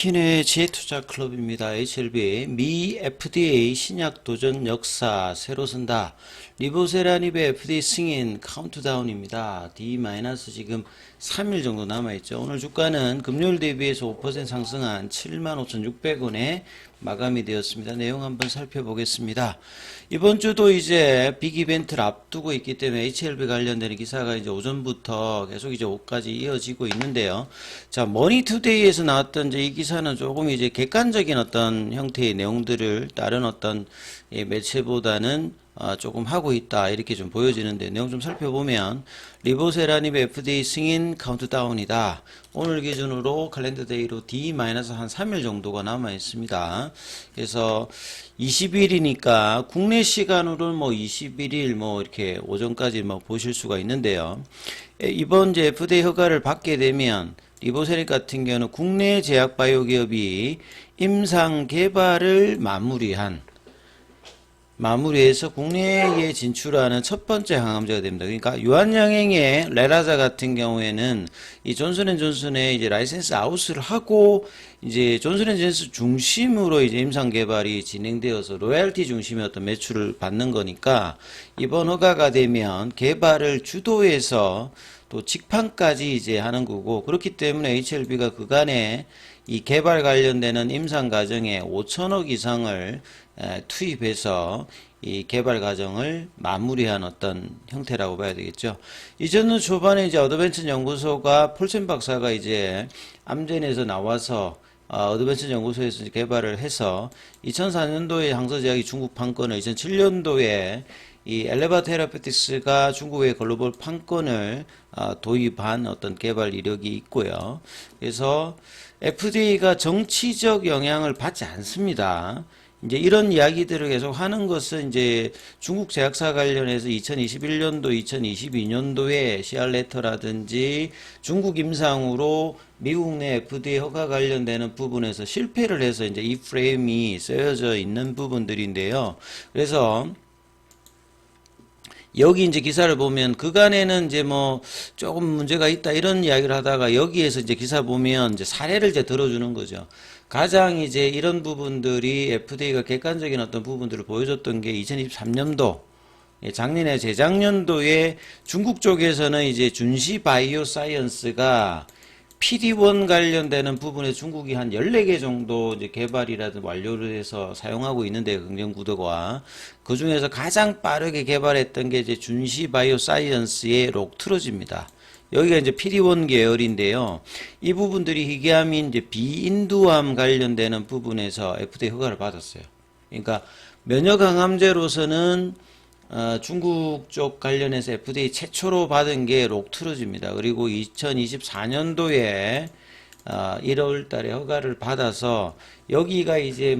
신의 지혜투자클럽입니다. HLB 미 FDA 신약 도전 역사 새로 쓴다. 리보세라닙의 FDA 승인 카운트다운입니다. D- 지금 3일 정도 남아있죠. 오늘 주가는 금요일 대비해서 5% 상승한 75,600원에 마감이 되었습니다. 내용 한번 살펴보겠습니다. 이번 주도 이제 빅 이벤트를 앞두고 있기 때문에 HLB 관련된 기사가 이제 오전부터 계속 이제 오후까지 이어지고 있는데요. 자, 머니투데이에서 나왔던 이제 이 기사는 조금 이제 객관적인 어떤 형태의 내용들을 다른 어떤 매체보다는 조금 하고 있다 이렇게 좀 보여지는데 내용 좀 살펴보면 리보세라닙의 FDA 승인 카운트다운이다. 오늘 기준으로 칼렌더 데이로 D- 한 3일 정도가 남아 있습니다. 그래서 20일이니까 국내 시간으로는 뭐 21일 뭐 이렇게 오전까지 뭐 보실 수가 있는데요. 이번 이제 FDA 허가를 받게 되면 리보세라닙 같은 경우는 국내 제약 바이오 기업이 임상 개발을 마무리해서 국내에 진출하는 첫 번째 항암제가 됩니다. 그러니까 유한양행의 레라자 같은 경우에는 이 존슨앤존슨의 이제 라이센스 아웃을 하고 이제 존슨앤존슨 중심으로 이제 임상 개발이 진행되어서 로열티 중심의 어떤 매출을 받는 거니까 이번 허가가 되면 개발을 주도해서 또 직판까지 이제 하는 거고, 그렇기 때문에 HLB가 그간에 이 개발 관련되는 임상 과정에 5천억 이상을 투입해서 이 개발 과정을 마무리한 어떤 형태라고 봐야 되겠죠. 이전은 초반에 이제 어드벤처 연구소가 폴센 박사가 이제 암젠에서 나와서 어드벤처 연구소에서 개발을 해서 2004년도에 항서제약이 중국 판권을 2007년도에 이 엘레바 테라피틱스가 중국의 글로벌 판권을 도입한 어떤 개발 이력이 있고요. 그래서 FDA가 정치적 영향을 받지 않습니다. 이제 이런 이야기들을 계속 하는 것은 이제 중국 제약사 관련해서 2021년도, 2022년도에 CR레터라든지 중국 임상으로 미국 내 FDA 허가 관련되는 부분에서 실패를 해서 이제 이 프레임이 쓰여져 있는 부분들인데요. 그래서 여기 이제 기사를 보면 그간에는 이제 뭐 조금 문제가 있다 이런 이야기를 하다가 여기에서 이제 기사 보면 이제 사례를 이제 들어주는 거죠. 가장 이제 이런 부분들이 FDA가 객관적인 어떤 부분들을 보여줬던 게 2023년도 작년에 재작년도에 중국 쪽에서는 이제 준시 바이오 사이언스가 PD1 관련되는 부분에 중국이 한 14개 정도 이제 개발이라든 완료를 해서 사용하고 있는데, 긍정 구도가. 그 중에서 가장 빠르게 개발했던 게 이제 준시 바이오 사이언스의 록트로즈입니다. 여기가 이제 PD1 계열인데요. 이 부분들이 희귀암인 이제 비인두암 관련되는 부분에서 FDA 허가를 받았어요. 그러니까 면역 항암제로서는 중국 쪽 관련해서 FDA 최초로 받은 게 록트로즈입니다. 그리고 2024년도에 1월 달에 허가를 받아서 여기가 이제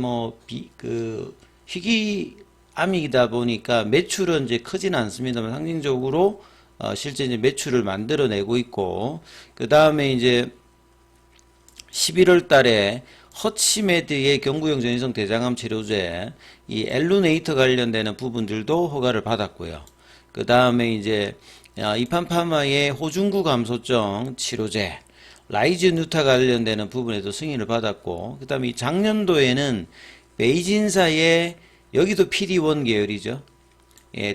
희귀암이다 보니까 매출은 이제 크지는 않습니다만 상징적으로 실제 이제 매출을 만들어내고 있고, 그 다음에 이제 11월 달에 허치메드의 경구용 전이성 대장암 치료제 이 엘루네이터 관련되는 부분들도 허가를 받았고요. 그 다음에 이제 이판파마의 호중구 감소증 치료제 라이즈 뉴타 관련되는 부분에도 승인을 받았고, 그 다음에 작년도에는 베이진사의 여기도 PD1 계열이죠.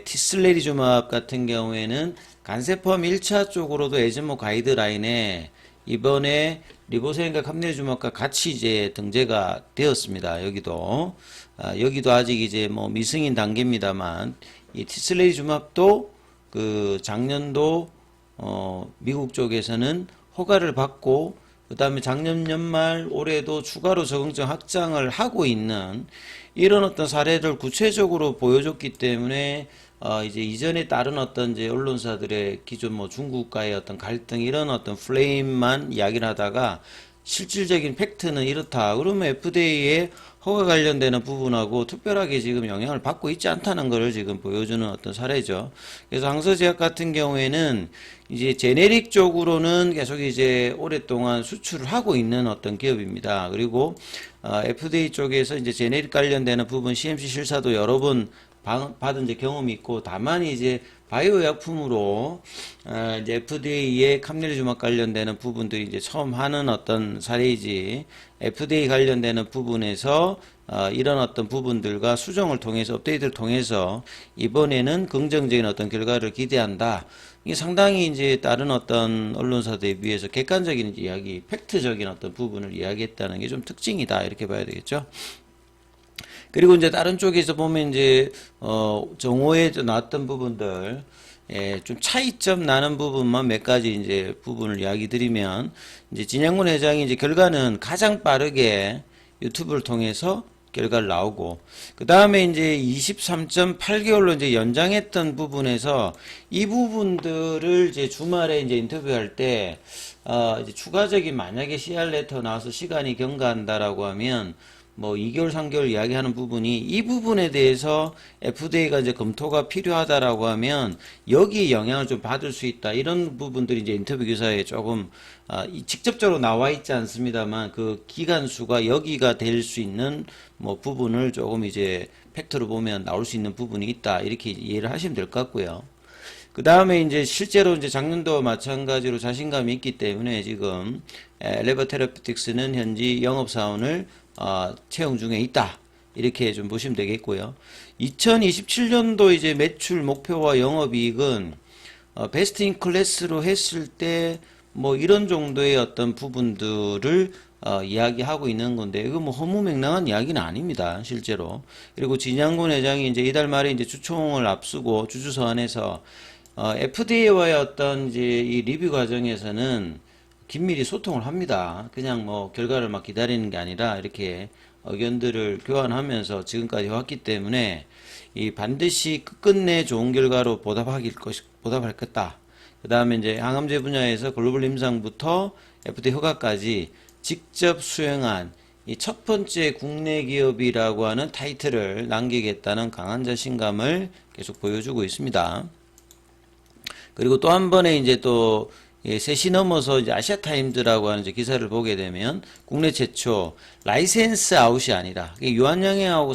티슬레리주맙 같은 경우에는 간세포암 1차 쪽으로도 에즈모 가이드라인에 이번에 리보세라닙과 카미네리주맙과 같이 이제 등재가 되었습니다. 여기도 아직 이제 뭐 미승인 단계입니다만 이 티슬레리주맙도 그 작년도 미국 쪽에서는 허가를 받고, 그 다음에 작년 연말 올해도 추가로 적응증 확장을 하고 있는 이런 어떤 사례를 구체적으로 보여줬기 때문에 이제 이전에 다른 어떤 이제 언론사들의 기존 뭐 중국과의 어떤 갈등 이런 어떤 플레임만 이야기를 하다가 실질적인 팩트는 이렇다. 그러면 FDA의 허가 관련되는 부분하고 특별하게 지금 영향을 받고 있지 않다는 것을 지금 보여주는 어떤 사례죠. 그래서 항서제약 같은 경우에는 이제 제네릭 쪽으로는 계속 이제 오랫동안 수출을 하고 있는 어떤 기업입니다. 그리고 FDA 쪽에서 이제 제네릭 관련되는 부분 CMC 실사도 여러 번 받은 이제 경험이 있고, 다만 이제 바이오薬품으로 이제 FDA의 감리주막 관련되는 부분들이 이제 처음 하는 어떤 사례이지, FDA 관련되는 부분에서 이런 어떤 부분들과 수정을 통해서, 업데이트를 통해서 이번에는 긍정적인 어떤 결과를 기대한다. 이게 상당히 이제 다른 어떤 언론사들에 비해서 객관적인 이야기, 팩트적인 어떤 부분을 이야기했다는 게 좀 특징이다, 이렇게 봐야 되겠죠. 그리고 이제 다른 쪽에서 보면 이제 정오에 나왔던 부분들, 좀 차이점 나는 부분만 몇 가지 이제 부분을 이야기 드리면, 이제 진양군 회장이 이제 결과는 가장 빠르게 유튜브를 통해서 결과를 나오고, 그 다음에 이제 23.8개월로 이제 연장했던 부분에서 이 부분들을 이제 주말에 이제 인터뷰할 때, 이제 추가적인 만약에 CR 레터 나와서 시간이 경과한다라고 하면, 뭐 2개월, 3개월 이야기하는 부분이, 이 부분에 대해서 FDA가 이제 검토가 필요하다라고 하면 여기에 영향을 좀 받을 수 있다. 이런 부분들이 이제 인터뷰 기사에 조금 직접적으로 나와 있지 않습니다만, 그 기간 수가 여기가 될 수 있는 뭐 부분을 조금 이제 팩트로 보면 나올 수 있는 부분이 있다. 이렇게 이해를 하시면 될 것 같고요. 그 다음에 이제 실제로 이제 작년도와 마찬가지로 자신감이 있기 때문에 지금 엘레버 테라피틱스는 현지 영업사원을 채용 중에 있다. 이렇게 좀 보시면 되겠고요. 2027년도 이제 매출 목표와 영업이익은 베스트 인 클래스로 했을 때 뭐 이런 정도의 어떤 부분들을 이야기하고 있는 건데, 이거 뭐 허무맹랑한 이야기는 아닙니다, 실제로. 그리고 진양군 회장이 이제 이달 말에 이제 주총을 앞두고 주주서한에서 FDA와의 어떤 이제 이 리뷰 과정에서는 긴밀히 소통을 합니다. 그냥 뭐 결과를 막 기다리는 게 아니라 이렇게 의견들을 교환하면서 지금까지 왔기 때문에 이 반드시 끝끝내 좋은 결과로 보답할 거다. 그 다음에 이제 항암제 분야에서 글로벌 임상부터 FDA 허가까지 직접 수행한 이 첫 번째 국내 기업이라고 하는 타이틀을 남기겠다는 강한 자신감을 계속 보여주고 있습니다. 그리고 또 한 번에 이제 또 3시 넘어서 이제 아시아타임즈라고 하는 이제 기사를 보게 되면 국내 최초 라이센스 아웃이 아니라 유한양행하고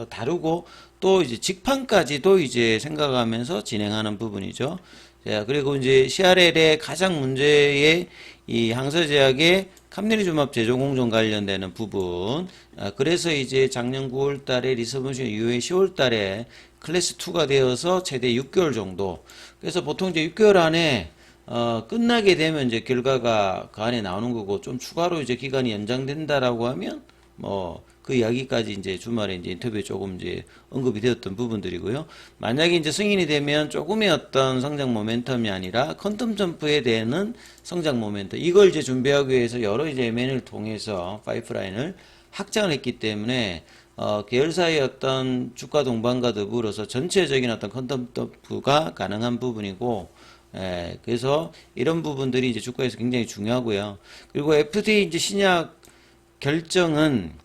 다르고 또 이제 직판까지도 이제 생각하면서 진행하는 부분이죠. 자, 그리고 이제 CRL의 가장 문제의 이 항서제약의 감리주맙 제조 공정 관련되는 부분. 그래서 이제 작년 9월 달에 리서브션 이후에 10월 달에 클래스 2가 되어서 최대 6개월 정도. 그래서 보통 이제 6개월 안에 끝나게 되면 이제 결과가 그 안에 나오는 거고, 좀 추가로 이제 기간이 연장된다라고 하면 뭐 그 이야기까지 이제 주말에 이제 인터뷰에 조금 이제 언급이 되었던 부분들이고요. 만약에 이제 승인이 되면 조금의 어떤 성장 모멘텀이 아니라 퀀텀 점프에 대한 성장 모멘텀, 이걸 이제 준비하기 위해서 여러 이제 M&A를 통해서 파이프라인을 확장을 했기 때문에 계열사의 어떤 주가 동반과 더불어서 전체적인 어떤 퀀텀 점프가 가능한 부분이고, 그래서 이런 부분들이 이제 주가에서 굉장히 중요하고요. 그리고 FDA 이제 신약 결정은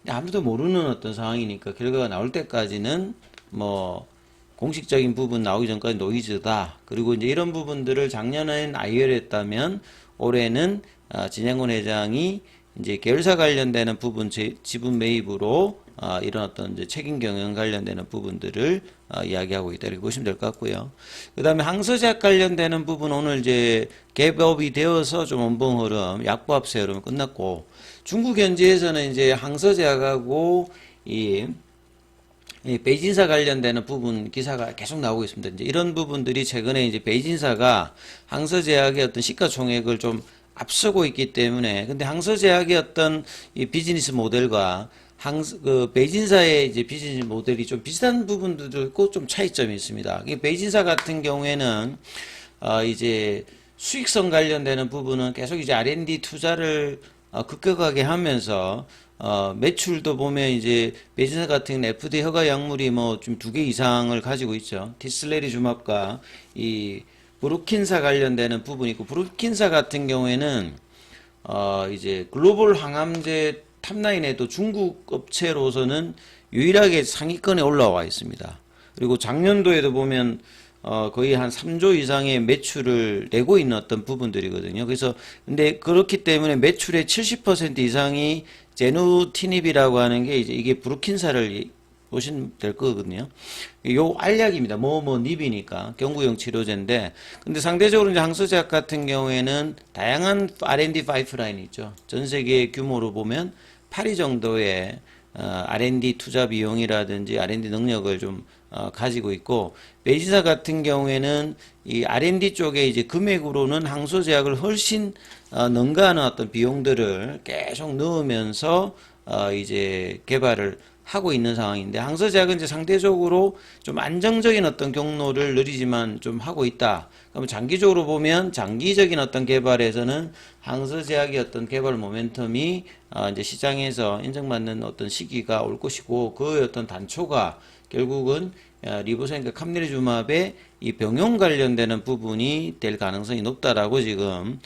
아무도 모르는 어떤 상황이니까 결과가 나올 때까지는 뭐 공식적인 부분 나오기 전까지 노이즈다. 그리고 이제 이런 부분들을 작년엔 IR했다면 올해는 진양곤 회장이 이제 계열사 관련되는 부분 지분 매입으로 이런 어떤 이제 책임 경영 관련되는 부분들을 이야기하고 있다, 이렇게 보시면 될 것 같고요. 그 다음에 항서제약 관련되는 부분 오늘 이제 개업이 되어서 좀 원봉 흐름, 약보합세 흐름 끝났고, 중국 현지에서는 이제 항서제약하고 이 베이진사 관련되는 부분 기사가 계속 나오고 있습니다. 이제 이런 부분들이 최근에 이제 베이진사가 항서제약의 어떤 시가총액을 좀 앞서고 있기 때문에, 근데 항서제약의 어떤 이 비즈니스 모델과 베이진사의 이제 비즈니스 모델이 좀 비슷한 부분들도 있고 좀 차이점이 있습니다. 베이진사 같은 경우에는 이제 수익성 관련되는 부분은 계속 이제 R&D 투자를 급격하게 하면서 매출도 보면 이제 베이진사 같은 FDA 허가 약물이 뭐 좀 2개 이상을 가지고 있죠. 티슬레리주맙과 이 브루킨사 관련되는 부분이 있고, 브루킨사 같은 경우에는 이제 글로벌 항암제 탑라인에도 중국 업체로서는 유일하게 상위권에 올라와 있습니다. 그리고 작년도에도 보면 거의 한 3조 이상의 매출을 내고 있는 어떤 부분들이거든요. 그래서 근데 그렇기 때문에 매출의 70% 이상이 제누티닙이라고 하는 게 이제 이게 브루킨사를 보시면 될 거거든요. 요 알약입니다. 닙이니까 경구용 치료제인데, 근데 상대적으로 이제 항서제약 같은 경우에는 다양한 R&D 파이프라인이 있죠. 전 세계 규모로 보면 8위 정도의 R&D 투자 비용이라든지 R&D 능력을 좀 가지고 있고, 베이지사 같은 경우에는 이 R&D 쪽에 이제 금액으로는 항소제약을 훨씬 능가하는 어떤 비용들을 계속 넣으면서 이제 개발을 하고 있는 상황인데, 항소제약은 이제 상대적으로 좀 안정적인 어떤 경로를 느리지만 좀 하고 있다. 그럼 장기적으로 보면 장기적인 어떤 개발에서는 항소제약의 어떤 개발 모멘텀이 이제 시장에서 인정받는 어떤 시기가 올 것이고, 그 어떤 단초가 결국은 리보소인과 캄리주맙의 이 병용 관련되는 부분이 될 가능성이 높다라고 지금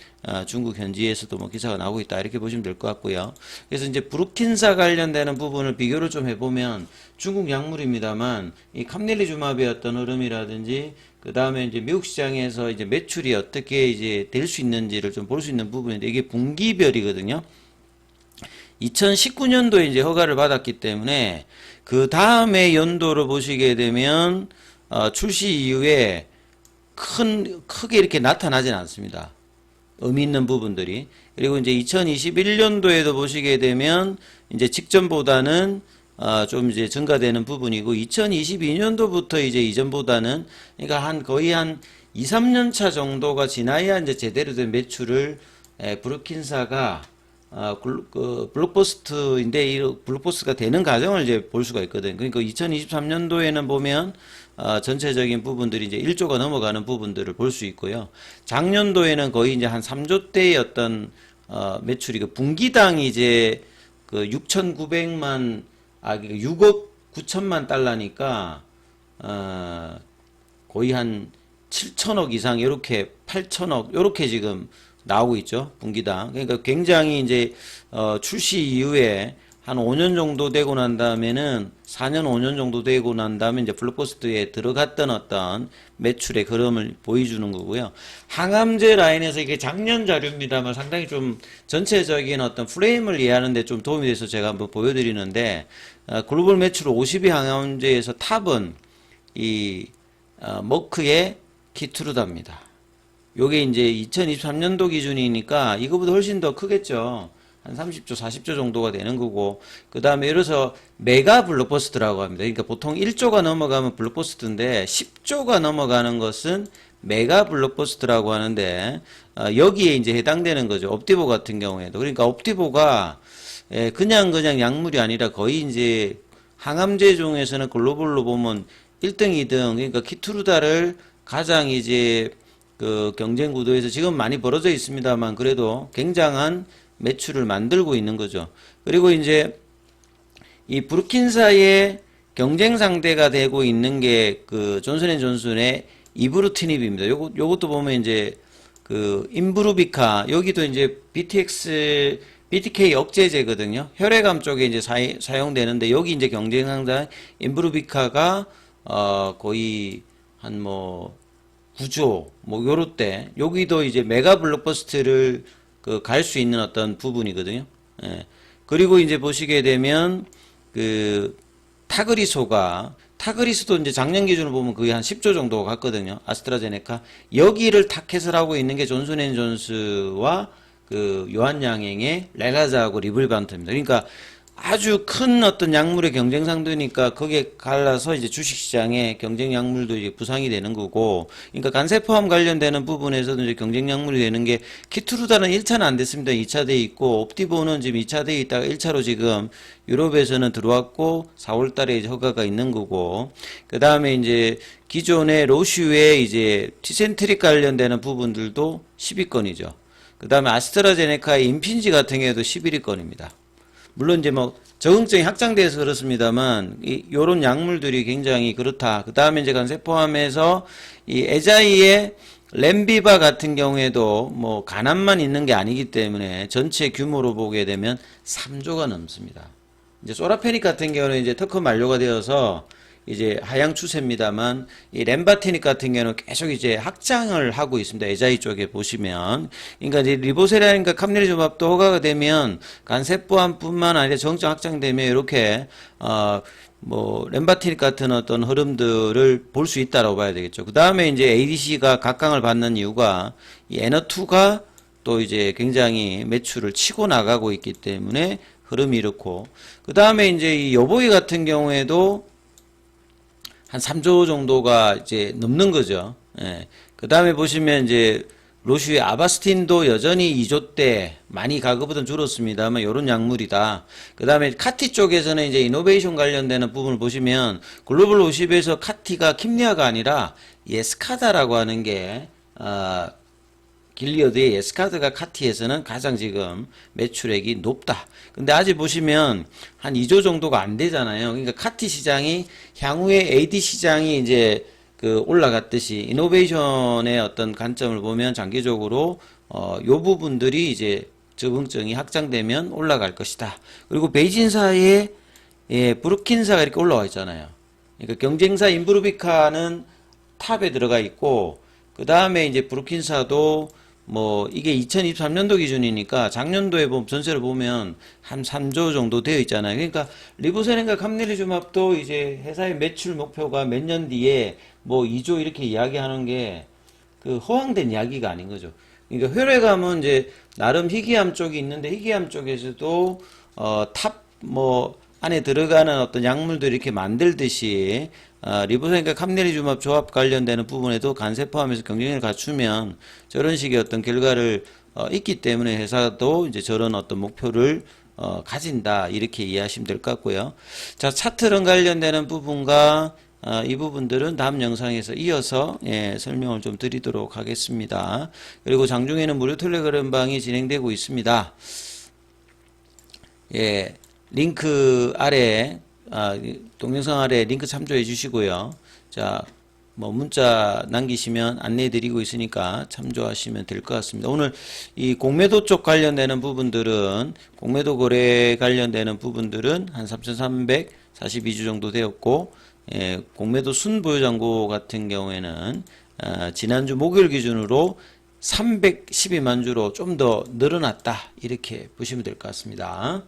중국 현지에서도 뭐 기사가 나오고 있다, 이렇게 보시면 될 것 같고요. 그래서 이제 브루킨사 관련되는 부분을 비교를 좀 해보면 중국 약물입니다만 이 캄리주맙의 어떤 흐름이라든지, 그 다음에 이제 미국 시장에서 이제 매출이 어떻게 이제 될 수 있는지를 좀 볼 수 있는 부분인데, 이게 분기별이거든요. 2019년도에 이제 허가를 받았기 때문에 그 다음에 연도를 보시게 되면 출시 이후에 크게 이렇게 나타나진 않습니다. 의미 있는 부분들이. 그리고 이제 2021년도에도 보시게 되면 이제 직전보다는 좀 이제 증가되는 부분이고, 2022년도부터 이제 이전보다는, 그러니까 거의 한 2, 3년 차 정도가 지나야 이제 제대로 된 매출을 브루킨사가 블록버스트인데, 이 블록버스트가 되는 과정을 이제 볼 수가 있거든. 그러니까 2023년도에는 보면 전체적인 부분들이 이제 1조가 넘어가는 부분들을 볼 수 있고요. 작년도에는 거의 이제 한 3조대의 어떤 매출이, 그 분기당 이제 그 6,900만 6억 9천만 달러니까 거의 한 7천억 이상, 이렇게 8천억 이렇게 지금 나오고 있죠, 분기당. 그러니까 굉장히 이제 출시 이후에 한 5년 정도 되고 난 다음에는 4년 5년 정도 되고 난 다음에 이제 블록버스트에 들어갔던 어떤 매출의 흐름을 보여주는 거고요. 항암제 라인에서 이게 작년 자료입니다만 상당히 좀 전체적인 어떤 프레임을 이해하는데 좀 도움이 돼서 제가 한번 보여드리는데, 글로벌 매출 50위 항암제에서 탑은 이 머크의 키트루다입니다. 요게 이제 2023년도 기준이니까 이거보다 훨씬 더 크겠죠. 한 30조, 40조 정도가 되는 거고, 그 다음에 예를 들어서 메가 블록버스트라고 합니다. 그러니까 보통 1조가 넘어가면 블록버스트인데 10조가 넘어가는 것은 메가 블록버스트라고 하는데, 여기에 이제 해당되는 거죠. 옵티보 같은 경우에도. 그러니까 옵티보가 그냥 약물이 아니라 거의 이제 항암제 중에서는 글로벌로 보면 1등, 2등, 그러니까 키투르다를 가장 이제 그 경쟁 구도에서 지금 많이 벌어져 있습니다만 그래도 굉장한 매출을 만들고 있는 거죠. 그리고 이제 이 브루킨사의 경쟁 상대가 되고 있는 게 그 존슨앤존슨의 이브루티닙입니다. 요것도 보면 이제 그 임브루비카, 여기도 이제 BTK 억제제거든요. 혈액암 쪽에 이제 사용되는데, 여기 이제 경쟁 상대 임브루비카가 거의 한 9조 요렇대. 여기도 이제 메가 블록버스트를 갈 수 있는 어떤 부분이거든요. 예. 그리고 이제 보시게 되면 그 타그리스도 이제 작년 기준으로 보면 거의 한 10조 정도 갔거든요. 아스트라제네카. 여기를 타켓을 하고 있는 게 존슨앤존스와 그 요한양행의 렐라자하고 리블반트입니다. 그러니까 아주 큰 어떤 약물의 경쟁 상대니까 거기에 갈라서 이제 주식시장에 경쟁 약물도 이제 부상이 되는 거고, 그러니까 간세포암 관련되는 부분에서도 이제 경쟁 약물이 되는 게, 키투르다는 1차는 안 됐습니다. 2차 돼 있고, 옵티보는 지금 2차 돼 있다가 1차로 지금 유럽에서는 들어왔고 4월 달에 이제 허가가 있는 거고, 그 다음에 이제 기존의 로슈의 이제 티센트릭 관련되는 부분들도 10위권이죠. 그 다음에 아스트라제네카의 임핀지 같은 경우에도 11위권입니다. 물론 이제 적응증이 확장돼서 그렇습니다만 요런 약물들이 굉장히 그렇다. 그 다음에 이제 간세포함에서 이 에자이의 렘비바 같은 경우에도 간암만 있는 게 아니기 때문에 전체 규모로 보게 되면 3조가 넘습니다. 이제 소라페닉 같은 경우는 이제 특허 만료가 되어서 이제 하향 추세입니다만 이 램바티닉 같은 경우는 계속 이제 확장을 하고 있습니다. 애자이 쪽에 보시면 그러니까 이제 리보세라인과 캄네리조밥도 허가가 되면 간세포암뿐만 아니라 정점 확장되면 이렇게 뭐 램바티닉 같은 어떤 흐름들을 볼 수 있다라고 봐야 되겠죠. 그 다음에 이제 ADC가 각광을 받는 이유가 이 에너2가 또 이제 굉장히 매출을 치고 나가고 있기 때문에 흐름이 이렇고, 그 다음에 이제 이 여보이 같은 경우에도 한 3조 정도가 이제 넘는 거죠. 예. 그 다음에 보시면 이제 로슈의 아바스틴도 여전히 2조대 많이 가격보다는 줄었습니다만 요런 약물이다. 그 다음에 카티 쪽에서는 이제 이노베이션 관련되는 부분을 보시면 글로벌 50에서 카티가 킴리아가 아니라 예스카다라고 하는 게 길리어드의 예스카드가 카티에서는 가장 지금 매출액이 높다. 근데 아직 보시면 한 2조 정도가 안 되잖아요. 그러니까 카티 시장이 향후에 AD 시장이 이제 그 올라갔듯이 이노베이션의 어떤 관점을 보면 장기적으로 요 부분들이 이제 적응증이 확장되면 올라갈 것이다. 그리고 베이진사의 브루킨사가 이렇게 올라와 있잖아요. 그러니까 경쟁사 인브루비카는 탑에 들어가 있고, 그 다음에 이제 브루킨사도 뭐 이게 2023년도 기준이니까 작년도에 전세를 보면 한 3조 정도 되어 있잖아요. 그러니까 리보세렌과 캄네리주맙도 이제 회사의 매출 목표가 몇 년 뒤에 뭐 2조 이렇게 이야기하는 게 그 허황된 이야기가 아닌 거죠. 그러니까 혈액암은 이제 나름 희귀암 쪽이 있는데 희귀암 쪽에서도 탑 뭐 안에 들어가는 어떤 약물들 이렇게 만들듯이 리보세인과 캄네리주맙 조합 관련되는 부분에도 간세 포함해서 경쟁력을 갖추면 저런 식의 어떤 결과를 있기 때문에 회사도 이제 저런 어떤 목표를 가진다, 이렇게 이해하시면 될 것 같고요. 자, 차트론 관련되는 부분과 이 부분들은 다음 영상에서 이어서 설명을 좀 드리도록 하겠습니다. 그리고 장중에는 무료 텔레그램방이 진행되고 있습니다. 링크 아래 동영상 아래 링크 참조해 주시고요. 자, 뭐 문자 남기시면 안내해 드리고 있으니까 참조하시면 될 것 같습니다. 오늘 이 공매도 쪽 관련되는 부분들은, 공매도 거래 관련되는 부분들은 한 3,342주 정도 되었고, 공매도 순보유 잔고 같은 경우에는 지난주 목요일 기준으로 312만 주로 좀 더 늘어났다, 이렇게 보시면 될 것 같습니다.